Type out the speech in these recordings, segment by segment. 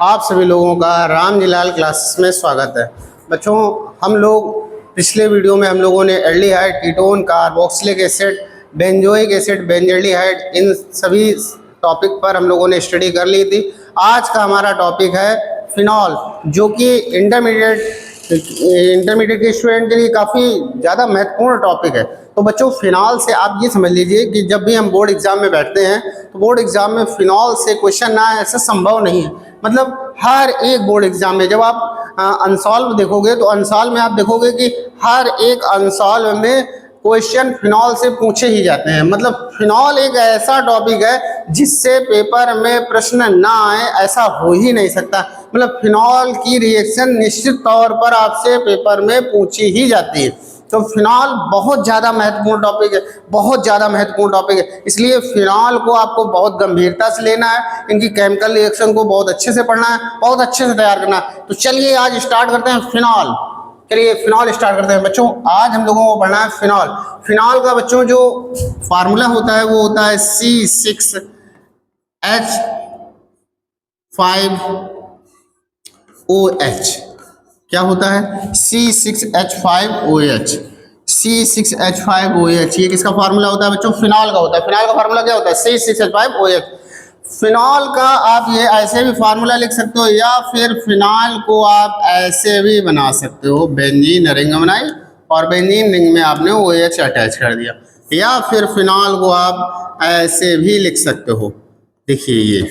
आप सभी लोगों का रामजीलाल क्लासेस में स्वागत है। बच्चों, हम लोग पिछले वीडियो में हम लोगों ने aldehyde, ketone, carboxylic acid, benzoic acid, benzaldehyde, इन सभी टॉपिक पर हम लोगों ने स्टडी कर ली थी। आज का हमारा टॉपिक है फिनॉल, जो कि इंटरमीडिएट के स्टूडेंट के लिए काफ़ी ज़्यादा महत्वपूर्ण टॉपिक है। तो बच्चों, फिनॉल से आप ये समझ लीजिए कि जब भी हम बोर्ड एग्जाम में बैठते हैं तो बोर्ड एग्जाम में फिनॉल से क्वेश्चन ना आए ऐसा संभव नहीं है। मतलब हर एक बोर्ड एग्जाम में जब आप अनसॉल्व देखोगे तो अनसॉल्व में आप देखोगे कि हर एक अनसॉल्व में क्वेश्चन फिनॉल से पूछे ही जाते हैं। मतलब फिनॉल एक ऐसा टॉपिक है जिससे पेपर में प्रश्न ना आए ऐसा हो ही नहीं सकता। मतलब फिनॉल की रिएक्शन निश्चित तौर पर आपसे पेपर में पूछी ही जाती है। तो फिनॉल बहुत ज़्यादा महत्वपूर्ण टॉपिक है, बहुत ज़्यादा महत्वपूर्ण टॉपिक है। इसलिए फिनॉल को आपको बहुत गंभीरता से लेना है, इनकी केमिकल रिएक्शन को बहुत अच्छे से पढ़ना है, बहुत अच्छे से तैयार करना है। तो चलिए आज स्टार्ट करते हैं फिनॉल। चलिए फिनॉल स्टार्ट करते हैं। बच्चों, आज हम लोगों को पढ़ना है फिनॉल। फिनॉल का बच्चों जो फार्मूला होता है वो होता है C6H5OH। क्या होता है? C6H5OH। C6H5OH ये किसका फार्मूला होता है बच्चों? फिनॉल का होता है। फिनॉल का फार्मूला क्या होता है? C6H5OH। फिनॉल का आप ये ऐसे भी फार्मूला लिख सकते हो या फिर फिनॉल को आप ऐसे भी बना सकते हो। बेंजीन रिंग बनाई और बेंजीन रिंग में आपने OH अटैच कर दिया, या फिर फिनॉल को आप ऐसे भी लिख सकते हो। देखिए ये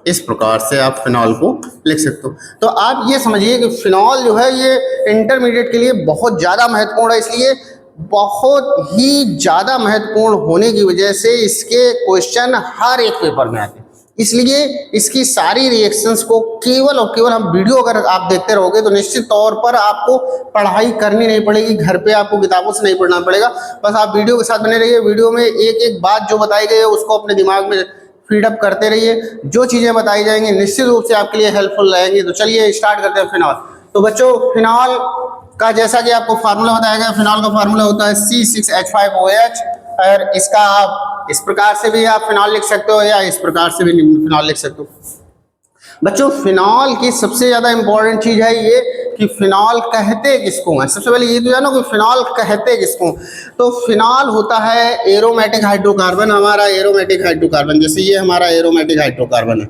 इस प्रकार से आप फिनॉल को लिख सकते हो। तो आप ये समझिए कि फिनॉल जो है ये इंटरमीडिएट के लिए बहुत ज़्यादा महत्वपूर्ण है। इसलिए बहुत ही ज़्यादा महत्वपूर्ण होने की वजह से इसके क्वेश्चन हर एक पेपर में आते हैं। इसलिए इसकी सारी रिएक्शंस को केवल और केवल हम वीडियो अगर आप देखते रहोगे तो निश्चित तौर पर आपको पढ़ाई करनी नहीं पड़ेगी, घर पे आपको किताबों से नहीं पढ़ना पड़ेगा। बस आप वीडियो के साथ बने रहिए। वीडियो में एक एक बात जो बताई गई है उसको अपने दिमाग में फीडअप करते रहिए। जो चीज़ें बताई जाएंगी निश्चित रूप से आपके लिए हेल्पफुल रहेंगी। तो चलिए स्टार्ट करते हैं फिनॉल। तो बच्चों, फिनॉल का जैसा कि आपको फार्मूला बताया गया, फिनॉल का फार्मूला होता है C6H5OH। और इसका आप इस प्रकार से भी आप फिनॉल लिख सकते हो या इस प्रकार से भी फिनॉल लिख सकते हो। बच्चों, फिनॉल की सबसे ज़्यादा इंपॉर्टेंट चीज़ है ये कि फिनॉल कहते किसको हैं। सबसे पहले ये तो जानो कि फिनॉल कहते किसको। तो फिनॉल होता है एरोमेटिक हाइड्रोकार्बन। हमारा एरोमेटिक हाइड्रोकार्बन, जैसे ये हमारा एरोमेटिक हाइड्रोकार्बन है,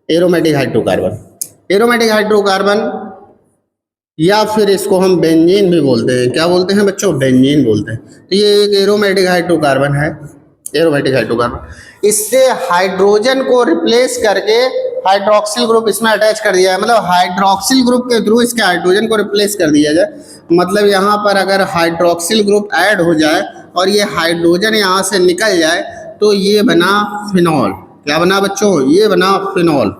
एरोमेटिक हाइड्रोकार्बन, एरोमेटिक हाइड्रोकार्बन, या फिर इसको हम बेंजीन भी बोलते हैं। क्या बोलते हैं बच्चों? बेंजीन बोलते हैं। तो ये एक एरोमेटिक हाइड्रोकार्बन है, एरोमेटिक हाइड्रोकार्बन। इससे हाइड्रोजन को रिप्लेस करके हाइड्रोक्सिल ग्रुप इसमें अटैच कर दिया है। मतलब हाइड्रोक्सिल ग्रुप के थ्रू इसके हाइड्रोजन को रिप्लेस कर दिया जाए। मतलब यहाँ पर अगर हाइड्रोक्सिल ग्रुप ऐड हो जाए और ये हाइड्रोजन यहाँ से निकल जाए तो ये बना फिनॉल। क्या बना बच्चों? ये बना फिनॉल,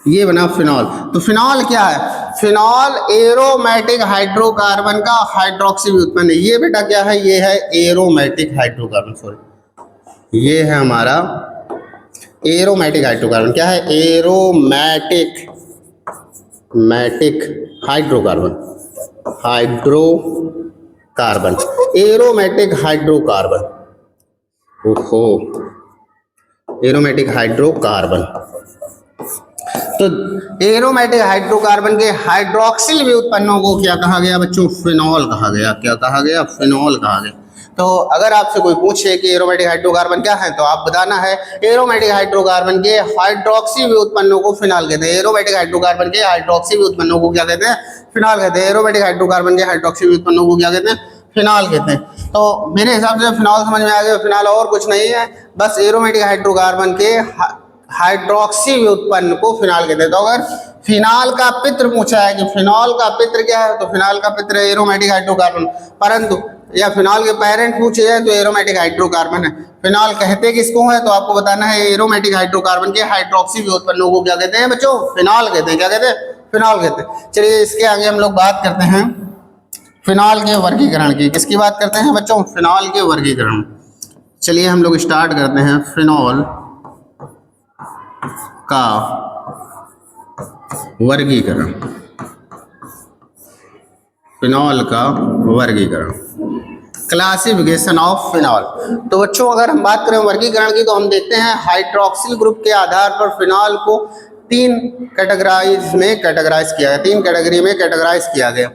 ये बना फिनॉल। तो फिनॉल क्या है? फिनॉल एरोमेटिक हाइड्रोकार्बन का हाइड्रोक्सी व्युत्पन्न है। ये बेटा क्या है? ये है एरोमेटिक हाइड्रोकार्बन। सॉरी, ये है हमारा एरोमेटिक हाइड्रोकार्बन। क्या है? Aromatic hydrocarbon, hydrocarbon, aromatic hydrocarbon. ओहो, एरोमेटिक हाइड्रोकार्बन। तो एरोमेटिक हाइड्रोकार्बन के हाइड्रोक्सिल व्युत्पन्नों को क्या कहा गया बच्चों? फिनॉल कहा गया। क्या कहा गया? फिनॉल कहा गया। तो अगर आपसे कोई पूछे कि एरोमेटिक हाइड्रोकार्बन क्या है तो आप बताना है एरोमेटिक हाइड्रोकार्बन के हाइड्रोक्सी व्युत्पन्नों को फिनॉल कहते हैं। एरोमेटिक हाइड्रोकार्बन के हाइड्रोक्सी व्युत्पन्नों को क्या कहते हैं? फिनॉल कहते हैं। एरोमेटिक हाइड्रोकार्बन के हाइड्रोक्सी व्युत्पन्नों को क्या कहते हैं? फिनॉल कहते हैं। तो मेरे हिसाब से फिनॉल समझ में आ गया। फिनॉल और कुछ नहीं है, बस एरोमेटिक हाइड्रोकार्बन के हाइड्रोक्सी व्युत्पन्न को फिनॉल कहते हैं। तो अगर फिनॉल का पित्र पूछा है कि फिनॉल का पित्र क्या है तो फिनॉल का पित्र एरोमेटिक हाइड्रोकार्बन। परंतु या फिनॉल के पेरेंट पूछे जाए तो एरोमेटिक हाइड्रोकार्बन है। फिनॉल कहते किसको है तो आपको बताना है एरोमेटिक हाइड्रोकार्बन के हाइड्रोक्सी व्युत्पन्नों को क्या कहते हैं बच्चों? फिनॉल कहते हैं। क्या कहते हैं? फिनॉल कहते हैं। चलिए इसके आगे हम लोग बात करते हैं फिनॉल के वर्गीकरण की। किसकी बात करते हैं बच्चों? फिनॉल के वर्गीकरण। चलिए हम लोग स्टार्ट करते हैं फिनॉल का वर्गीकरण। फिनॉल का वर्गीकरण, क्लासिफिकेशन ऑफ फिनॉल। तो बच्चों, अगर हम बात करें वर्गीकरण की तो हम देखते हैं हाइड्रोक्सिल ग्रुप के आधार पर फिनॉल को तीन कैटेगराइज में कैटेगराइज किया गया, तीन कैटेगरी में कैटेगराइज किया गया।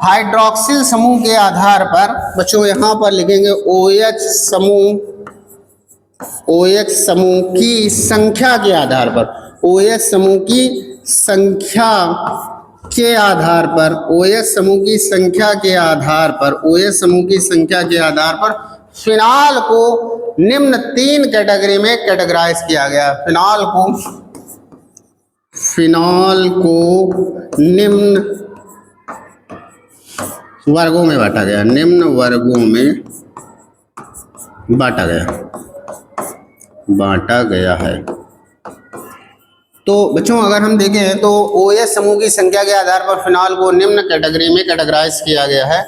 हाइड्रोक्सिल समूह के आधार पर बच्चों यहाँ पर लिखेंगे OH समूह की संख्या के आधार पर, OH समूह की संख्या के आधार पर, OH समूह की संख्या के आधार पर, OH समूह की संख्या के आधार पर फिनॉल को निम्न तीन कैटेगरी में कैटेगराइज किया गया। फिनॉल को निम्न वर्गों में बांटा गया, निम्न वर्गों में बांटा गया है। तो बच्चों अगर हम देखें तो OH समूह की संख्या के आधार पर फिनॉल को निम्न कैटेगरी में कैटेगराइज किया गया है।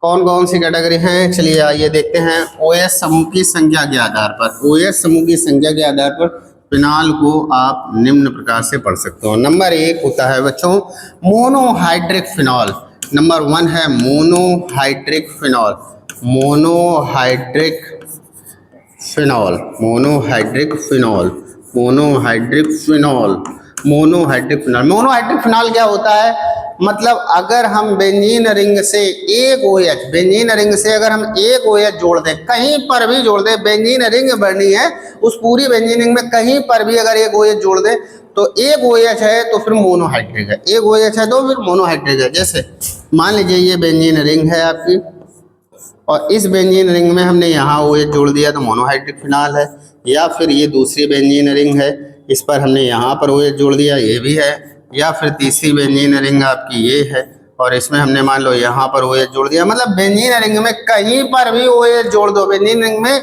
कौन कौन सी कैटेगरी हैं, चलिए आइए देखते हैं। OH समूह की संख्या के आधार पर, OH समूह की संख्या के आधार पर फिनॉल को आप निम्न प्रकार से पढ़ सकते हो। नंबर 1 होता है बच्चों मोनोहाइड्रिक फिनॉल। नंबर 1 है monohydric phenol, monohydric phenol, monohydric phenol, monohydric phenol, monohydric phenol. Monohydric phenol क्या होता है, मतलब अगर हम बेंजीन रिंग से एक OH, बेंजीन रिंग से अगर हम एक OH जोड़ दें, कहीं पर भी जोड़ दें, बेंजीन रिंग बनी है उस पूरी बेंजीन रिंग में कहीं पर भी अगर एक OH जोड़ दें तो एक OH है तो फिर मोनोहाइड्रिक है, एक OH है तो फिर मोनोहाइड्रिक है। जैसे मान लीजिए ये बेंजीन रिंग है आपकी और इस बेंजीन रिंग में हमने यहाँ OH जोड़ दिया तो मोनोहाइड्रिक फिनॉल है, या फिर ये दूसरी बेंजीन रिंग है इस पर हमने यहाँ पर OH जोड़ दिया, ये भी है, या फिर तीसरी बेंजीन रिंग आपकी ये है और इसमें हमने मान लो यहाँ पर OH जोड़ दिया। मतलब बेंजीन रिंग में कहीं पर भी OH जोड़ दो, बेंजीन रिंग में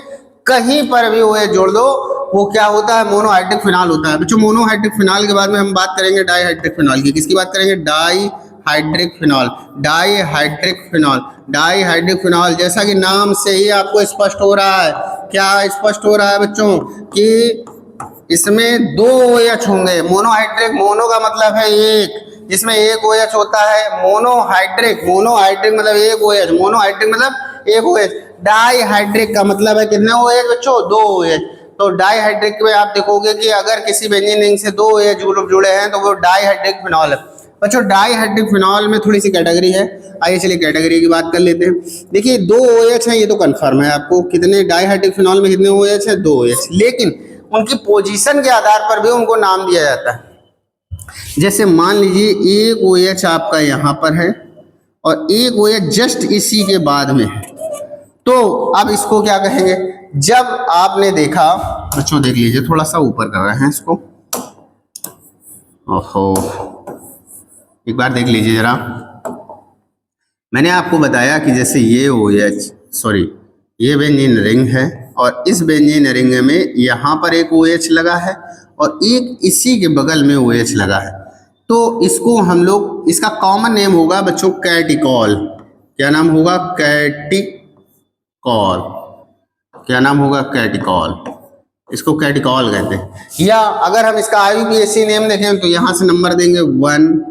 कहीं पर भी OH जोड़ दो, वो क्या होता है, मोनोहाइड्रिक फिनॉल होता है। बच्चों मोनोहाइड्रिक फिनॉल के बाद में हम बात करेंगे डाईहाइड्रिक फिनॉल की। किसकी बात करेंगे, dihydric phenol, dihydric phenol, dihydric phenol. जैसा कि नाम से ही आपको स्पष्ट हो रहा है, क्या स्पष्ट हो रहा है बच्चों कि इसमें दो OH होंगे। मोनोहाइड्रिक, मोनो का मतलब है एक, जिसमें एक OH होता है। मोनोहाइड्रिक, मोनोहाइड्रिक मतलब एक OH, मोनोहाइड्रिक मतलब एक OH। डाईहाइड्रिक का मतलब है कितने OH बच्चों, दो OH। तो डाईहाइड्रिक में आप देखोगे कि अगर किसी बेंजीन रिंग से दो OH ग्रुप जुड़े हैं तो वो डाईहाइड्रिक फिनॉल है। बच्चों डाईहाइड्रिक फिनॉल में थोड़ी सी कैटेगरी है, आइए चलिए कैटेगरी की बात कर लेते हैं। देखिए दो OH हैं, ये तो कंफर्म है आपको। कितने डाईहाइड्रिक फिनॉल में कितने OH हैं, दो OH, लेकिन उनकी पोजीशन के आधार पर भी उनको नाम दिया जाता है। जैसे मान लीजिए एक OH आपका यहाँ पर है और एक OH जस्ट इसी के बाद में है, तो अब इसको क्या कहेंगे। जब आपने देखा, बच्चों देख लीजिए थोड़ा सा ऊपर कर रहे हैं इसको, ओहो एक बार देख लीजिए जरा। मैंने आपको बताया कि जैसे ये OH, सॉरी ये बेंजीन रिंग है और इस बेंजीन रिंग में यहाँ पर एक OH लगा है और एक इसी के बगल में OH लगा है, तो इसको हम लोग, इसका कॉमन नेम होगा बच्चों कैटिकॉल। क्या नाम होगा, कैटिकॉल। क्या नाम होगा, कैटिकॉल। इसको कैटिकॉल कहते हैं। या अगर हम इसका IUPAC नेम देखें तो यहाँ से नंबर देंगे 1,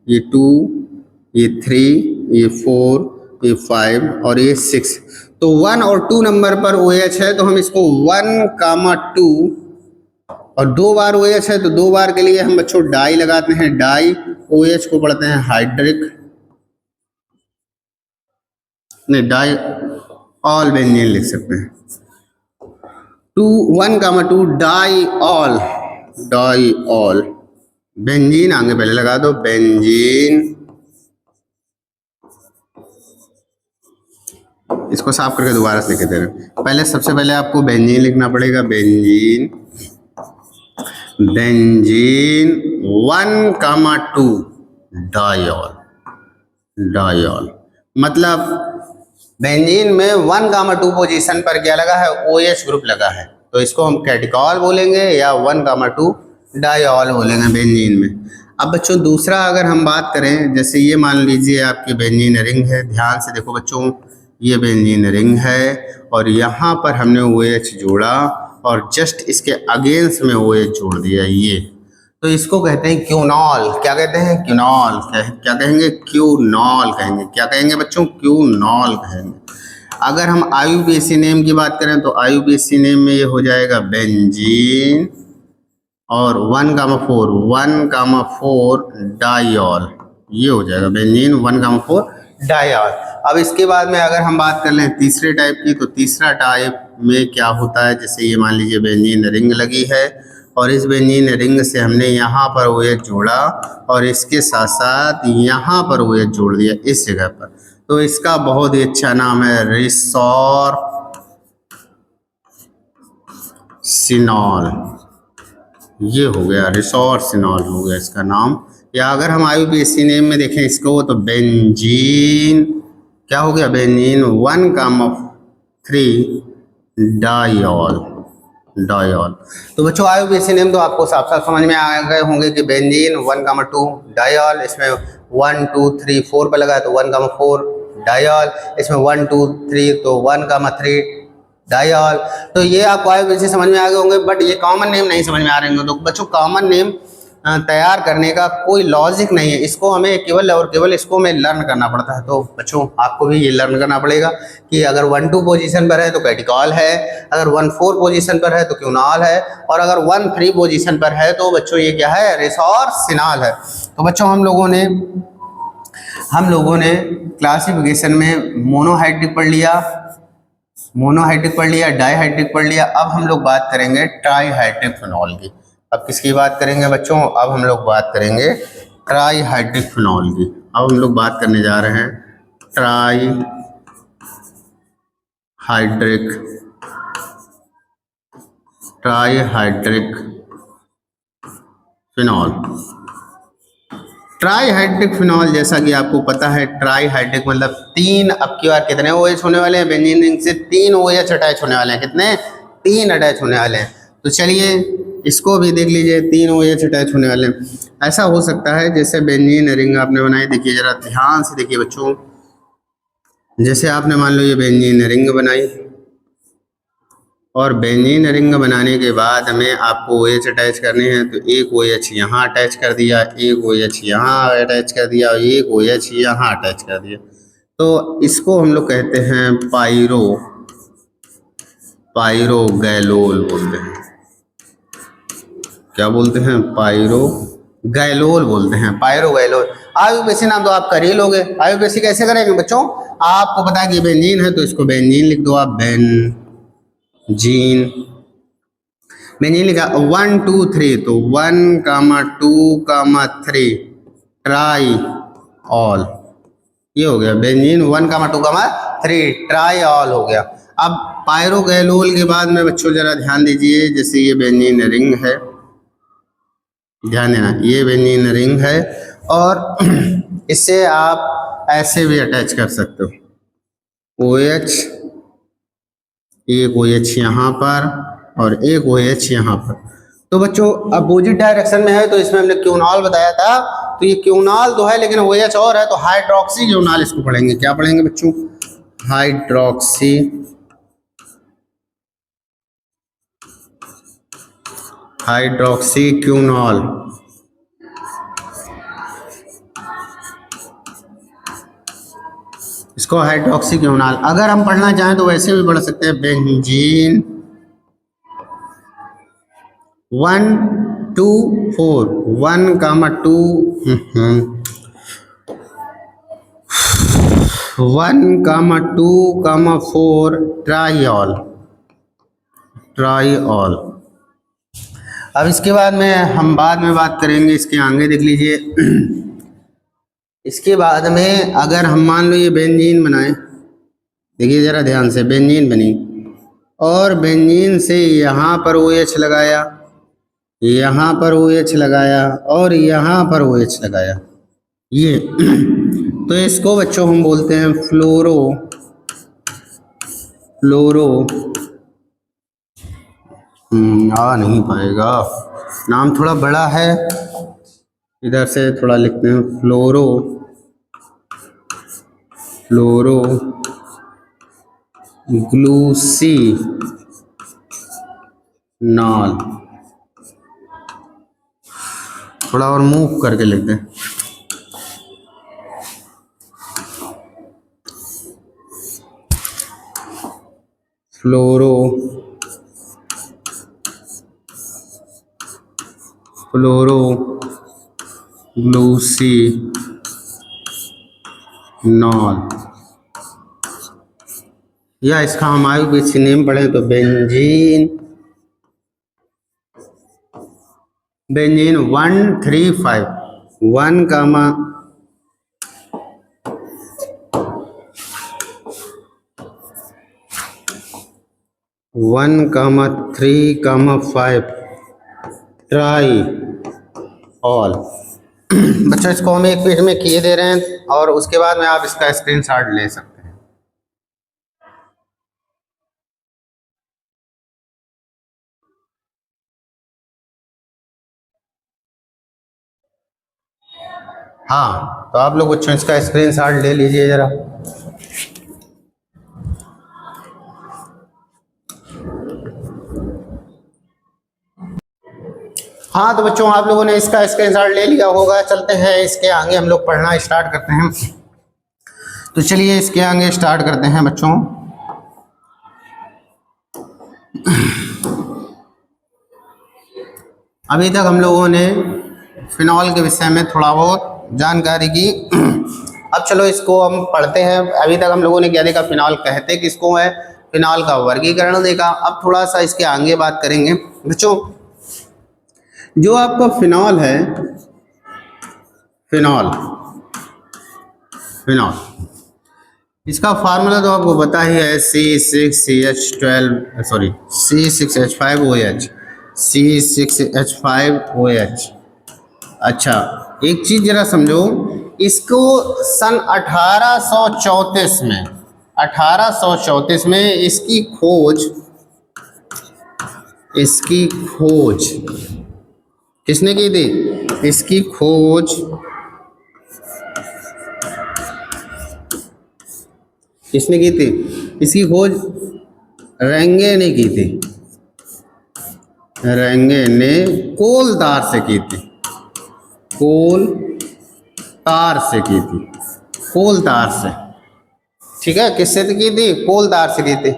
ये 2, ये 3, ये 4, ये 5 और ये 6। तो 1 और 2 नंबर पर OH है तो हम इसको 1,2 और 2 बार OH है तो 2 बार के लिए हम बच्चों डाई लगाते हैं। डाई OH को पढ़ते हैं हाइड्रिक, नहीं डाई ऑल बेंजीन लिख सकते हैं। 1,2 diol, diol benzene आगे पहले लगा दो, बेंजीन। इसको साफ करके दोबारा से लिख दे रहे हैं। पहले सबसे पहले आपको बेंजीन लिखना पड़ेगा, बेंजीन, बेंजीन 1,2 डाइऑल, डाइऑल मतलब बेंजीन में 1,2 पोजीशन पर क्या लगा है, OH ग्रुप लगा है, तो इसको हम कैटिकॉल बोलेंगे या 1,2 डाइऑल बोलेंगे बेंजीन में। अब बच्चों दूसरा अगर हम बात करें, जैसे ये मान लीजिए आपकी बेंजीन रिंग है, ध्यान से देखो बच्चों, ये बेंजीन रिंग है और यहाँ पर हमने OH जोड़ा और जस्ट इसके अगेंस्ट में OH जोड़ दिया, ये तो इसको कहते हैं क्यूनॉल। क्या कहते हैं, क्यूनॉल। क्या कहेंगे, क्यूनॉल कहेंगे। क्या कहेंगे बच्चों, क्यूनॉल कहेंगे। अगर हम IUPAC नेम की बात करें तो IUPAC नेम में ये हो जाएगा बेंजीन और 1,4 1,4 डाइऑल, ये हो जाएगा बेंजीन 1,4 डाइऑल। अब इसके बाद में अगर हम बात कर लें तीसरे टाइप की, तो तीसरा टाइप में क्या होता है, जैसे ये मान लीजिए बेंजीन रिंग लगी है और इस बेंजीन रिंग से हमने यहाँ पर OH जोड़ा और इसके साथ साथ यहाँ पर OH जोड़ दिया इस जगह पर, तो इसका बहुत ही अच्छा नाम है रिसोर्सिनॉल। ये हो गया रिसोर्सिनॉल हो गया इसका नाम। या अगर हम IUPAC नेम में देखें इसको, तो बेंजीन क्या हो गया, बेंजीन 1,3 डाइऑल। तो बच्चों IUPAC नेम तो आपको साफ साफ समझ में आ गए होंगे कि बेंजीन 1,2 डाइऑल, इसमें 1 2 3 4 पे लगा है तो 1,4 डाइऑल, इसमें 1 2 3 तो 1,3 डाइऑल। तो ये आपको IUPAC समझ में आ गए होंगे, बट ये कॉमन नेम नहीं समझ में आ रहे होंगे। तो बच्चों कॉमन नेम तैयार करने का कोई लॉजिक नहीं है, इसको हमें केवल और केवल इसको हमें लर्न करना पड़ता है। तो बच्चों आपको भी ये लर्न करना पड़ेगा कि अगर 1 2 पोजीशन पर है तो कैटिकॉल है, अगर 1 4 पोजीशन पर है तो क्यूनॉल है, और अगर 1 3 पोजीशन पर है तो बच्चों ये क्या है, रिसोर्सिनॉल है। तो बच्चों हम लोगों ने क्लासिफिकेशन में मोनोहाइड्रिक पढ़ लिया, डाईहाइड्रिक पढ़ लिया। अब हम लोग बात करेंगे ट्राईहाइड्रिक फिनॉल की। अब किसकी बात करेंगे बच्चों, अब हम लोग बात करेंगे ट्राईहाइड्रिक फिनॉल की। अब हम लोग बात करने जा रहे हैं ट्राईहाइड्रिक फिनॉल। ट्राईहाइड्रिक फिनॉल जैसा कि आपको पता है, ट्राईहाइड्रिक मतलब 3, अब की बार कितने OH होने वाले हैं, बेंजीन रिंग से 3 OH अटैच होने वाले हैं। कितने, 3 अटैच होने वाले हैं। तो चलिए इसको भी देख लीजिए, 3 OH अटैच होने वाले हैं। ऐसा हो सकता है जैसे बेंजीन रिंग आपने बनाई, देखिए जरा ध्यान से देखिए बच्चों, जैसे आपने मान लो ये बेंजीन रिंग बनाई और बेंजीन रिंग बनाने के बाद हमें आपको OH अटैच करने हैं, तो एक OH यहाँ अटैच कर दिया, एक OH यहाँ अटैच कर दिया और एक OH यहाँ अटैच कर दिया। तो इसको हम लोग कहते हैं पायरोगैलोल बोलते हैं। क्या बोलते हैं, पायरोगैलोल बोलते हैं, पायरोगैलोल। IUPAC नाम तो आप कर ही लोगे। IUPAC कैसे करेंगे बच्चों, आपको पता है कि बेंजीन है तो इसको बेंजीन लिख दो आप, बेंजीन लिखा 1 2 3 तो 1,2,3 ट्राईऑल, ये हो गया बेंजीन 1,2,3 ट्राईऑल हो गया। अब पायरोगैलोल के बाद में बच्चों जरा ध्यान दीजिए, जैसे ये बेंजीन रिंग है, ध्यान देना ये बेंजीन रिंग है और इससे आप ऐसे भी अटैच कर सकते हो, OH, एक OH यहाँ पर और एक OH यहाँ पर। तो बच्चों अपोजिट डायरेक्शन में है, तो इसमें हमने क्यूनॉल बताया था, तो ये क्यूनॉल तो है लेकिन OH और है, तो हाइड्रोक्सी क्यूनॉल इसको पढ़ेंगे। क्या पढ़ेंगे बच्चों, हाइड्रोक्सी क्यूनॉल। इसको हाइड्रोक्सी क्यूनॉल। अगर हम पढ़ना चाहें तो वैसे भी पढ़ सकते हैं, बेंजीन 1 2 4 1,2,4 ट्राईऑल। अब इसके बाद में हम बाद में बात करेंगे, इसके आगे देख लीजिए। इसके बाद में अगर हम मान लो ये बेंजीन बनाए, देखिए जरा ध्यान से, बेंजीन बनी और बेंजीन से यहाँ पर OH लगाया, यहाँ पर OH लगाया और यहाँ पर OH लगाया, ये तो इसको बच्चों हम बोलते हैं फ्लोरो आ नहीं पाएगा, नाम थोड़ा बड़ा है, इधर से थोड़ा लिखते हैं, फ्लोरो ग्लूसिनॉल। थोड़ा और मूव करके लिख दें, फ्लोरो क्लोरोग्लूसिनॉल, या इसका हम आगे पीछे नेम पढ़े तो बेंजीन 135 1 कामा 1,3,5 ट्राई ऑल। बच्चों इसको हम एक पेज में किए दे रहे हैं और उसके बाद में आप इसका स्क्रीनशॉट ले सकते हैं। हाँ, तो आप लोग बच्चों इसका स्क्रीनशॉट ले लीजिए जरा। हाँ, तो बच्चों आप लोगों ने इसका स्क्रीनशॉट ले लिया होगा। चलते हैं इसके आगे हम लोग पढ़ना स्टार्ट करते हैं। तो चलिए इसके आगे स्टार्ट करते हैं बच्चों। अभी तक हम लोगों ने फिनॉल के विषय में थोड़ा बहुत जानकारी की। अब चलो इसको हम पढ़ते हैं। अभी तक हम लोगों ने क्या देखा, फिनॉल कहते किसको है, फिनॉल का वर्गीकरण देखा। अब थोड़ा सा इसके आगे बात करेंगे बच्चों। जो आपका फिनॉल है, फिनॉल इसका फार्मूला तो आपको पता ही है, C6H5OH C6H5OH। अच्छा, एक चीज जरा समझो, इसको सन 1834 में इसकी खोज किसने की थी? इसकी खोज किसने की थी? इसकी खोज रेंगे ने की थी। रेंगे ने कोलतार से की थी। कोलतार से, ठीक है। किससे की थी? कोलतार से की थी।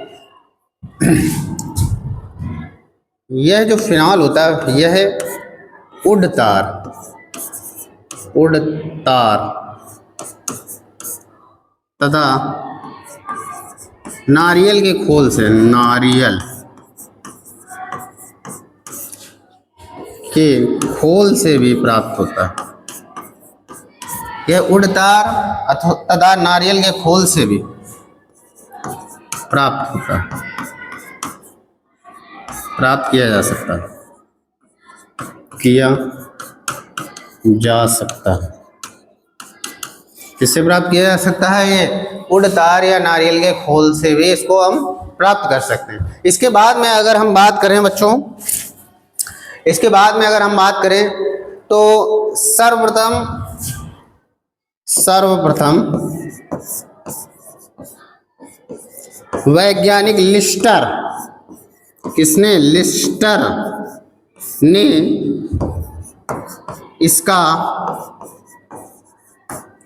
यह जो फिनॉल होता है यह है उडतार तथा नारियल के खोल से, नारियल के खोल से भी प्राप्त होता है। यह उडतार तथा नारियल के खोल से भी प्राप्त किया जा सकता है। किससे प्राप्त किया जा सकता है? ये उडतार या नारियल के खोल से भी इसको हम प्राप्त कर सकते हैं। इसके बाद में अगर हम बात करें बच्चों, तो सर्वप्रथम वैज्ञानिक लिस्टर, किसने? लिस्टर ने इसका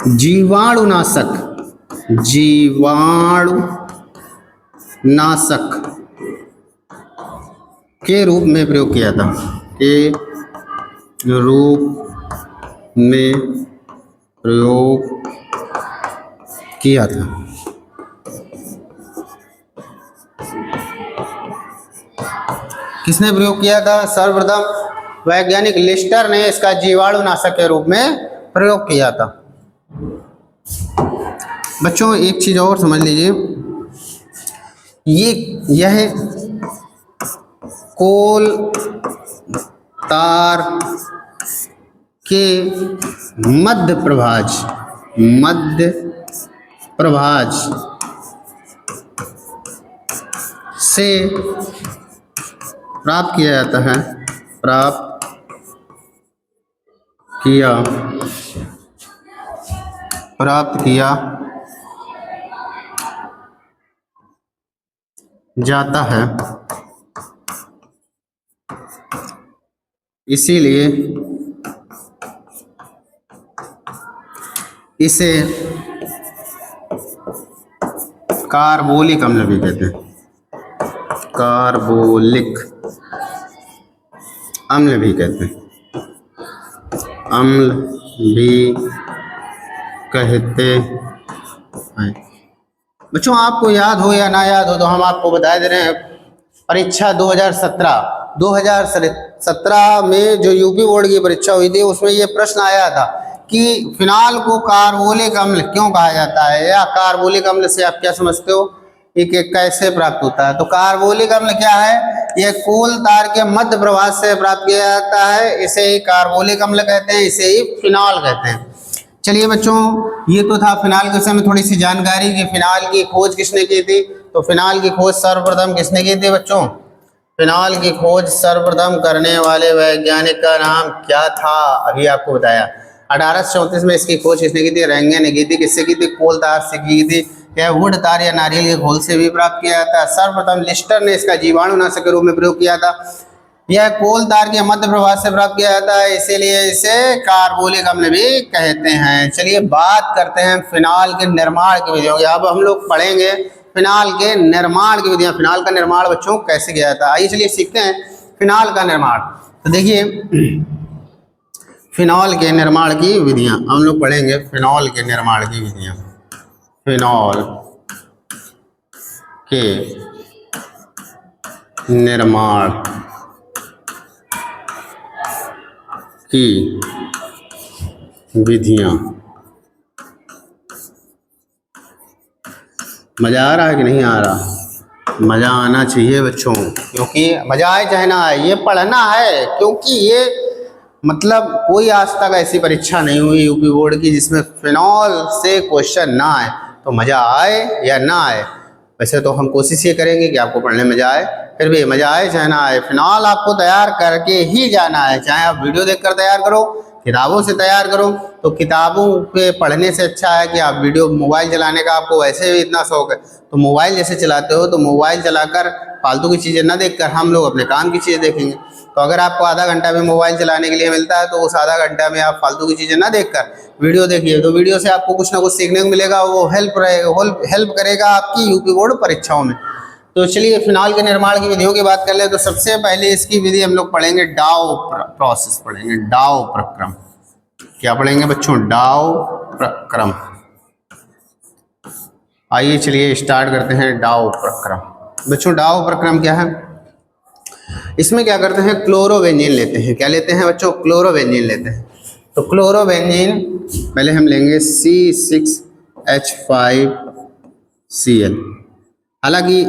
जीवाणुनाशक के रूप में प्रयोग किया था। किसने प्रयोग किया था? सर्वप्रथम वैज्ञानिक लिस्टर ने इसका जीवाणुनाशक के रूप में प्रयोग किया था। बच्चों एक चीज और समझ लीजिए, यह कोलतार के मध्य प्रभाज से प्राप्त किया जाता है। प्राप्त किया जाता है। इसीलिए इसे कार्बोलिक अम्ल भी कहते हैं। कार्बोलिक अम्ल भी कहते हैं। अम्ल भी कहते हैं। बच्चों आपको याद हो या ना याद हो तो हम आपको बता दे रहे हैं, परीक्षा 2017 में जो यूपी बोर्ड की परीक्षा हुई थी उसमें ये प्रश्न आया था कि फिनाल को कार्बोलिक अम्ल क्यों कहा जाता है, या कार्बोलिक अम्ल से आप क्या समझते हो, एक कैसे प्राप्त होता है। तो कार्बोलिक अम्ल क्या है, यह कोल तार के मध्य प्रवाह से प्राप्त किया जाता है, इसे ही कार्बोलिक अम्ल कहते हैं, इसे ही फिनॉल कहते हैं। चलिए बच्चों ये तो था फिनाल के विषय में थोड़ी सी जानकारी कि फिनाल की खोज किसने की थी। तो फिनाल की खोज सर्वप्रथम किसने की थी बच्चों, फिनाल की खोज सर्वप्रथम करने वाले वैज्ञानिक का नाम क्या था, अभी आपको बताया। 1834 में इसकी खोज किसने की थी, रेंगे ने की थी। किससे की थी, कोल तार से की थी। यह वुड तार या नारियल के घोल से भी प्राप्त किया जाता है। सर्वप्रथम लिस्टर ने इसका जीवाणुनाशक के रूप में प्रयोग किया था। यह कोल तार के मध्य प्रवाह से प्राप्त किया जाता है, इसीलिए इसे कार्बोलिक अम्ल भी कहते हैं। चलिए बात करते हैं फिनाल के निर्माण की विधियों की। अब हम लोग पढ़ेंगे फिनाल के निर्माण की विधियां। फिनाल का निर्माण बच्चों कैसे किया जाता है, आइए चलिए सीखते हैं फिनाल का निर्माण। तो देखिए फिनॉल के निर्माण की विधियां हम लोग पढ़ेंगे, फिनॉल के निर्माण की विधियां। फिनॉल के निर्माण की विधियां। मज़ा आ रहा है कि नहीं आ रहा, मज़ा आना चाहिए बच्चों, क्योंकि मज़ा आए चाहे ना आए ये पढ़ना है। क्योंकि ये मतलब कोई आज तक ऐसी परीक्षा नहीं हुई यूपी बोर्ड की जिसमें फिनॉल से क्वेश्चन ना आए, तो मज़ा आए या ना आए। वैसे तो हम कोशिश ये करेंगे कि आपको पढ़ने में मज़ा आए, फिर भी मज़ा आए चाहे ना आए फिनॉल आपको तैयार करके ही जाना है। चाहे आप वीडियो देखकर तैयार करो, किताबों से तैयार करो, तो किताबों पे पढ़ने से अच्छा है कि आप वीडियो, मोबाइल चलाने का आपको वैसे भी इतना शौक है तो मोबाइल जैसे चलाते हो तो मोबाइल चलाकर फालतू की चीज़ें ना देखकर हम लोग अपने काम की चीज़ें देखेंगे। तो अगर आपको आधा घंटा भी मोबाइल चलाने के लिए मिलता है तो उस आधा घंटा में आप फालतू की चीज़ें ना देखकर वीडियो देखिए, तो वीडियो से आपको कुछ ना कुछ सीखने को मिलेगा, वो हेल्प करेगा आपकी यूपी बोर्ड परीक्षाओं में। तो चलिए फिनॉल के निर्माण की विधियों की बात कर ले। तो सबसे पहले इसकी विधि हम लोग पढ़ेंगे डाउ प्रोसेस, पढ़ेंगे डाउ प्रक्रम। क्या पढ़ेंगे बच्चों, डाउ प्रक्रम। आइए चलिए स्टार्ट करते हैं डाउ प्रक्रम। बच्चों डाउ प्रक्रम क्या है, इसमें क्या करते हैं, क्लोरोबेंजीन लेते हैं। क्या लेते हैं बच्चों, क्लोरोबेंजीन लेते हैं। तो क्लोरोबेंजीन पहले हम लेंगे C6H5Cl। हालांकि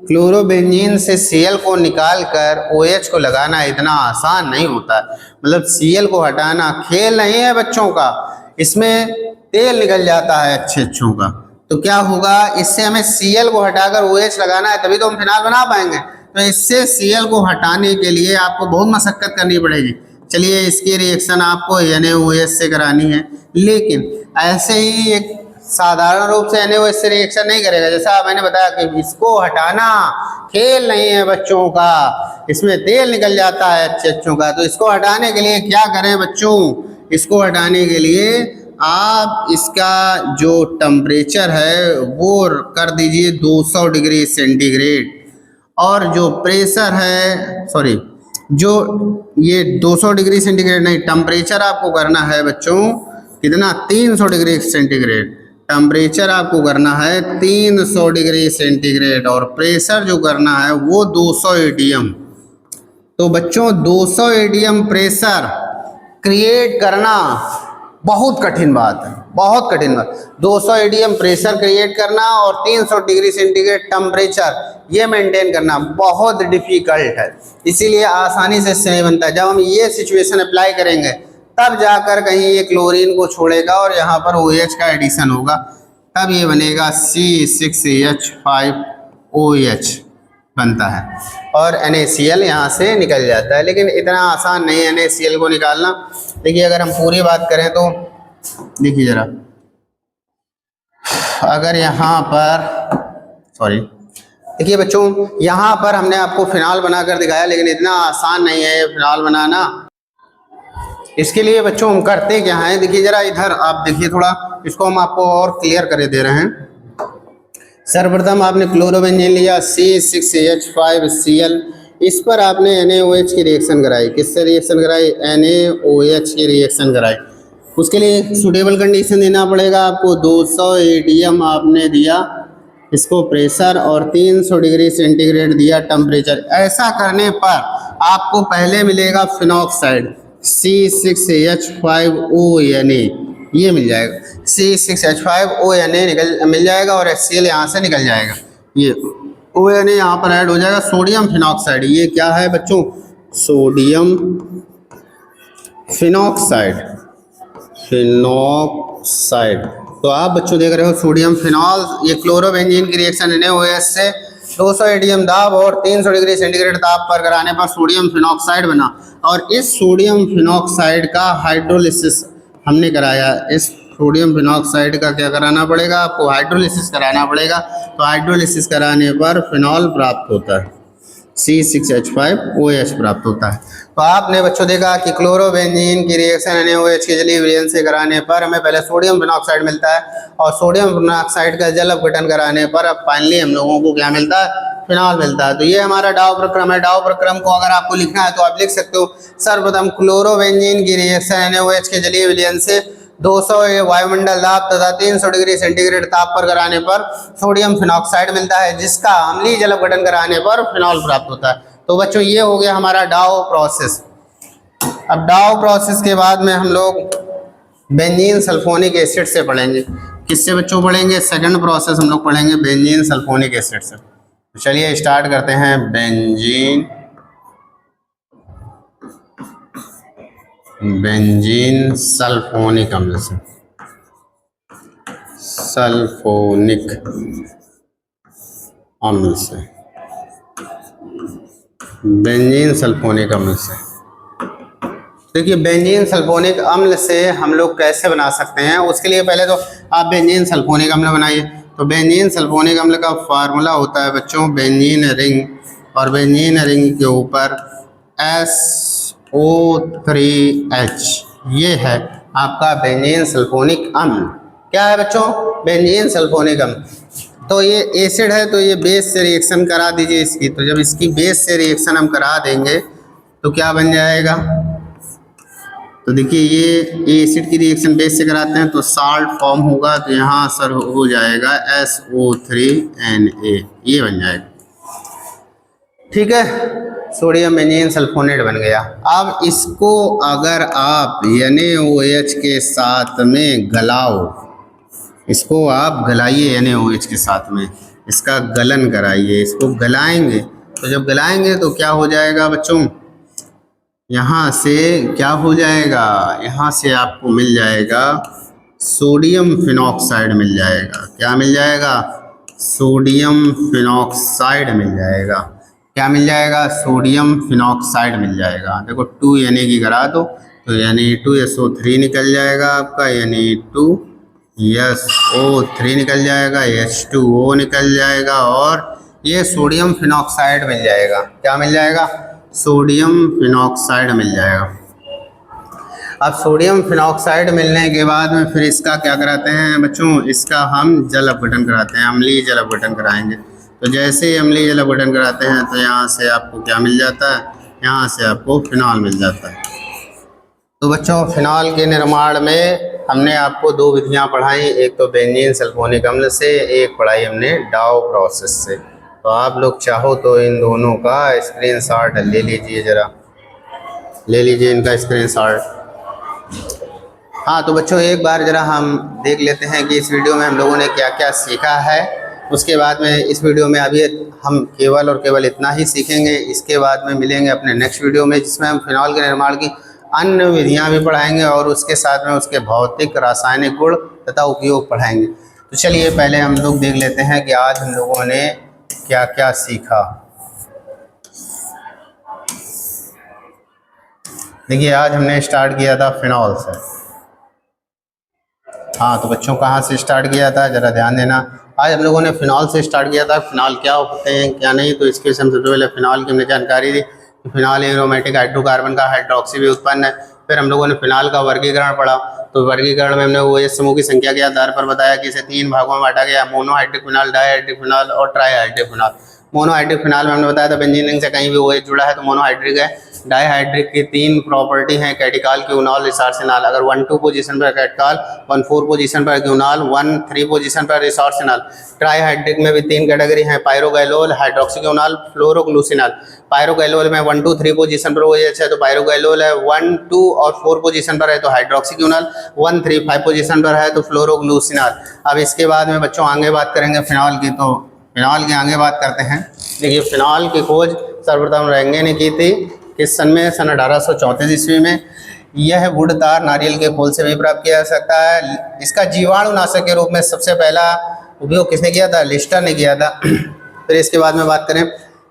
क्लोरोबेंजीन से Cl को निकालकर OH को लगाना इतना आसान नहीं होता है। मतलब Cl को हटाना खेल नहीं है बच्चों का, इसमें तेल निकल जाता है अच्छों का। तो क्या होगा, इससे हमें Cl को हटाकर OH लगाना है, तभी तो हम फिनाल बना पाएंगे। तो इससे Cl को हटाने के लिए आपको बहुत मशक्कत करनी पड़ेगी। चलिए इसकी रिएक्शन आपको NaOH से करानी है, लेकिन ऐसे ही एक साधारण रूप से NaOH से रिएक्शन नहीं करेगा। जैसा मैंने बताया कि इसको हटाना खेल नहीं है बच्चों का, इसमें तेल निकल जाता है अच्छों का। तो इसको हटाने के लिए क्या करें बच्चों, इसको हटाने के लिए आप इसका जो टेम्परेचर है वो कर दीजिए 200 डिग्री सेंटीग्रेड, और जो प्रेशर है, सॉरी, जो ये 200 डिग्री सेंटीग्रेड नहीं, टेम्परेचर आपको करना है बच्चों कितना, 300 डिग्री सेंटीग्रेड। टेम्परेचर आपको करना है 300 डिग्री सेंटीग्रेड, और प्रेशर जो करना है वो 200 एटीएम। तो बच्चों 200 एटीएम प्रेशर क्रिएट करना बहुत कठिन बात है, बहुत कठिन बात। 200 एटीएम प्रेशर क्रिएट करना और 300 डिग्री सेंटीग्रेड टेम्परेचर ये मेंटेन करना बहुत डिफिकल्ट है, इसीलिए आसानी से इससे नहीं बनता। जब हम ये सिचुएशन अप्लाई करेंगे तब जाकर कहीं ये क्लोरीन को छोड़ेगा और यहाँ पर OH का एडिशन होगा, तब ये बनेगा C6H5OH बनता है, और NaCl यहाँ से निकल जाता है। लेकिन इतना आसान नहीं है NaCl को निकालना। देखिए अगर हम पूरी बात करें तो देखिए जरा, अगर यहाँ पर, सॉरी, देखिए बच्चों यहाँ पर हमने आपको फिनाल बनाकर दिखाया, लेकिन इतना आसान नहीं है ये फिनाल बनाना। इसके लिए बच्चों हम करते क्या हैं, देखिए जरा इधर आप देखिए थोड़ा, इसको हम आपको और क्लियर कर दे रहे हैं। सर्वप्रथम आपने क्लोरोबेंजीन लिया C6H5Cl, इस पर आपने NaOH की रिएक्शन कराई, किससे रिएक्शन कराई, NaOH की रिएक्शन कराई। उसके लिए सूटेबल कंडीशन देना पड़ेगा आपको। 200 ADM आपने दिया इसको प्रेशर और 300 डिग्री सेंटीग्रेड दिया टेम्परेचर। ऐसा करने पर आपको पहले मिलेगा फिनॉक्साइड C6H5ONa, ये मिल जाएगा C6H5ONa मिल जाएगा और HCl यहाँ से निकल जाएगा। ये ONa यहाँ पर ऐड हो जाएगा, सोडियम फिनॉक्साइड। ये क्या है बच्चों, सोडियम फिनॉक्साइड। तो आप बच्चों देख रहे हो सोडियम फिनॉल, ये क्लोरोबेंजीन की रिएक्शन NaOH से 200 ADM दाब और 300 डिग्री सेंटीग्रेड ताप पर कराने पर सोडियम फिनॉक्साइड बना। और इस सोडियम फिनॉक्साइड का हाइड्रोलिसिस हमने कराया। इस सोडियम फिनॉक्साइड का क्या कराना पड़ेगा आपको, हाइड्रोलिसिस कराना पड़ेगा। तो हाइड्रोलिसिस कराने पर फिनॉल प्राप्त होता है, C6H5OH प्राप्त होता है। तो आपने बच्चों देखा कि क्लोरोबेंजीन की रिएक्शन NaOH के जलीय विलयन से कराने पर हमें पहले सोडियम फिनॉक्साइड मिलता है और सोडियम फिनॉक्साइड का जल अपघटन कराने पर अब फाइनली हम लोगों को क्या मिलता है, फिनॉल मिलता है। तो ये हमारा डाउ प्रक्रम है। डाउ प्रक्रम को अगर आपको लिखना है तो आप लिख सकते हो, सर्वप्रथम क्लोरोबेंजीन की रिएक्शन NaOH के जलीय विलयन से 200 वायुमंडल दाब तथा 300 डिग्री सेंटीग्रेड ताप पर कराने पर सोडियम फिनॉक्साइड मिलता है, जिसका अम्लीय जल अपघटन कराने पर फिनॉल प्राप्त होता है। तो बच्चों ये हो गया हमारा डाउ प्रोसेस। अब डाउ प्रोसेस के बाद में हम लोग बेंजीन सल्फोनिक एसिड से पढ़ेंगे। किससे बच्चों पढ़ेंगे, सेकंड प्रोसेस हम लोग पढ़ेंगे बेंजीन सल्फोनिक एसिड से। तो चलिए स्टार्ट करते हैं बेंजीन सल्फोनिक अम्ल से। सल्फोनिक अम्ल से, बेंजीन सल्फोनिक अम्ल से। देखिए बेंजीन सल्फोनिक अम्ल से हम लोग कैसे बना सकते हैं, उसके लिए पहले तो आप बेंजीन सल्फोनिक अम्ल बनाइए। तो बेंजीन सल्फोनिक अम्ल का फार्मूला होता है बच्चों बेंजीन रिंग, और बेंजीन रिंग के ऊपर SO3H, ये है आपका बेंजीन सल्फोनिक अम्ल। क्या है बच्चों, बेंजीन सल्फोनिक अम्ल। तो ये एसिड है तो ये बेस से रिएक्शन करा दीजिए इसकी। तो जब इसकी बेस से रिएक्शन हम करा देंगे तो क्या बन जाएगा, तो देखिए ये एसिड की रिएक्शन बेस से कराते हैं तो साल्ट फॉर्म होगा। तो यहाँ सर हो जाएगा SO3Na, ये बन जाएगा। ठीक है, सोडियम बेंजीन सल्फोनेट बन गया। अब इसको अगर आप NaOH के साथ में गलाओ, इसको आप गलाइए NaOH के साथ में, इसका गलन कराइए, इसको गलाएंगे। तो जब गलाएंगे तो क्या हो जाएगा बच्चों, यहाँ से क्या हो जाएगा, यहाँ से आपको मिल जाएगा सोडियम फिनॉक्साइड मिल जाएगा। क्या मिल जाएगा, सोडियम फिनॉक्साइड मिल जाएगा। क्या मिल जाएगा, सोडियम फिनॉक्साइड मिल जाएगा। देखो 2Na की करा दो तो Na2SO3 निकल जाएगा आपका, Na2SO3 निकल जाएगा, H2O निकल जाएगा और ये सोडियम फिनॉक्साइड मिल जाएगा। क्या मिल जाएगा, सोडियम फिनॉक्साइड मिल जाएगा। अब सोडियम फिनॉक्साइड मिलने के बाद में फिर इसका क्या कराते हैं बच्चों, इसका हम जल अपघटन कराते हैं, अम्लीय जल अपघटन कराएंगे। तो जैसे ही अम्लीय जल अपघटन कराते हैं तो यहाँ से आपको क्या मिल जाता है, यहाँ से आपको फिनॉल मिल जाता है। तो बच्चों फिनॉल के निर्माण में हमने आपको दो विधियाँ पढ़ाई, एक तो बेंजीन सल्फोनिक अम्ल से, एक पढ़ाई हमने डाउ प्रोसेस से। तो आप लोग चाहो तो इन दोनों का स्क्रीनशॉट ले लीजिए, ज़रा ले लीजिए इनका स्क्रीनशॉट। हाँ तो बच्चों एक बार ज़रा हम देख लेते हैं कि इस वीडियो में हम लोगों ने क्या क्या सीखा है। उसके बाद में इस वीडियो में अभी हम केवल और केवल इतना ही सीखेंगे। इसके बाद में मिलेंगे अपने नेक्स्ट वीडियो में, जिसमें हम फिनॉल के निर्माण की अन्य विधियाँ भी पढ़ाएंगे और उसके साथ में उसके भौतिक रासायनिक गुण तथा उपयोग पढ़ाएंगे। तो चलिए पहले हम लोग देख लेते हैं कि आज हम लोगों ने क्या क्या सीखा। देखिए आज हमने स्टार्ट किया था फिनॉल से। हाँ तो बच्चों कहाँ से स्टार्ट किया था, ज़रा ध्यान देना। आज हम लोगों ने फिनॉल से स्टार्ट किया था। फिनॉल क्या होते हैं क्या नहीं, तो इसके विषय में सबसे पहले फिनॉल की हमने जानकारी दी। फिनॉल एरोमेटिक हाइड्रोकार्बन का हाइड्रोक्सी भी उत्पन्न है। फिर हम लोगों ने फिनॉल का वर्गीकरण पढ़ा। तो वर्गीकरण में हमने OH समूह की संख्या के आधार पर बताया कि इसे 3 भागों में बांटा गया, मोनोहाइड्रिक फिनॉल, डाइहाइड्रिक फिनॉल और ट्राइहाइड्रिक फिनॉल। मोनोहाइड्रिक फिनाल में हमने बताया था बेंजीन से कहीं भी OH जुड़ा है तो मोनोहाइड्रिक है। डाईहाइड्रिक की 3 प्रॉपर्टी हैं, कैटिकाल, क्यूनॉल, रिसार्सिनॉल। अगर 1-2 पोजीशन पर कैटिकाल, 1-4 पोजीशन पर क्यूनॉल, 1-3 पोजीशन पर रिसार्सिनॉल। ट्राईहाइड्रिक में भी 3 कैटेगरी हैं, पायरोगैलोल, हाइड्रोक्सीक्यूनॉल, फ्लोरोग्लूसिनॉल। पायरोगैलोल में 1-2-3 पोजीशन पर OH है तो पायरोगैलोल है, 1, 2 और 4 पोजीशन पर है तो हाइड्रोक्सीक्यूनॉल, 1, 3, 5 पोजीशन पर है तो फ्लोरोग्लूसिनॉल। अब इसके बाद में बच्चों आगे बात करेंगे फिनॉल की, तो फिनॉल की आगे बात करते हैं। देखिए फिनॉल की खोज सर्वप्रथम रेंगे ने की थी किस सन में? सन 1834 ईस्वी में। यह वुड तार नारियल के खोल से भी प्राप्त किया जा सकता है। इसका जीवाणुनाशक के रूप में सबसे पहला उपयोग किसने किया था? लिस्टर ने किया था। फिर इसके बाद में बात करें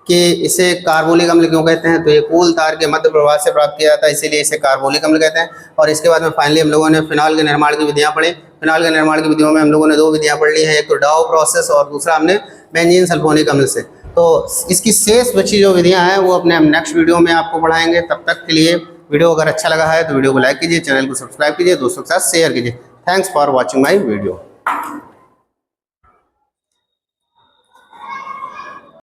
कि इसे कार्बोलिक अम्ल क्यों कहते हैं, तो ये कूल तार के मध्य प्रवाह से प्राप्त किया जाता है, इसीलिए इसे कार्बोलिक अम्ल कहते हैं। और इसके बाद में फाइनली हम लोगों ने फिनॉल के निर्माण की विधियाँ पढ़ी। फिनॉल के निर्माण की विधियों में हम लोगों ने 2 विधियाँ पढ़ ली हैं, एक तो डाउ प्रोसेस और दूसरा हमने बेंजीन सल्फोनिक अम्ल से। तो इसकी शेष बची जो विधियाँ हैं वो अपने हम नेक्स्ट वीडियो में आपको पढ़ाएंगे। तब तक के लिए वीडियो अगर अच्छा लगा है तो वीडियो को लाइक कीजिए, चैनल को सब्सक्राइब कीजिए, दोस्तों के साथ शेयर कीजिए। Thanks for watching my video.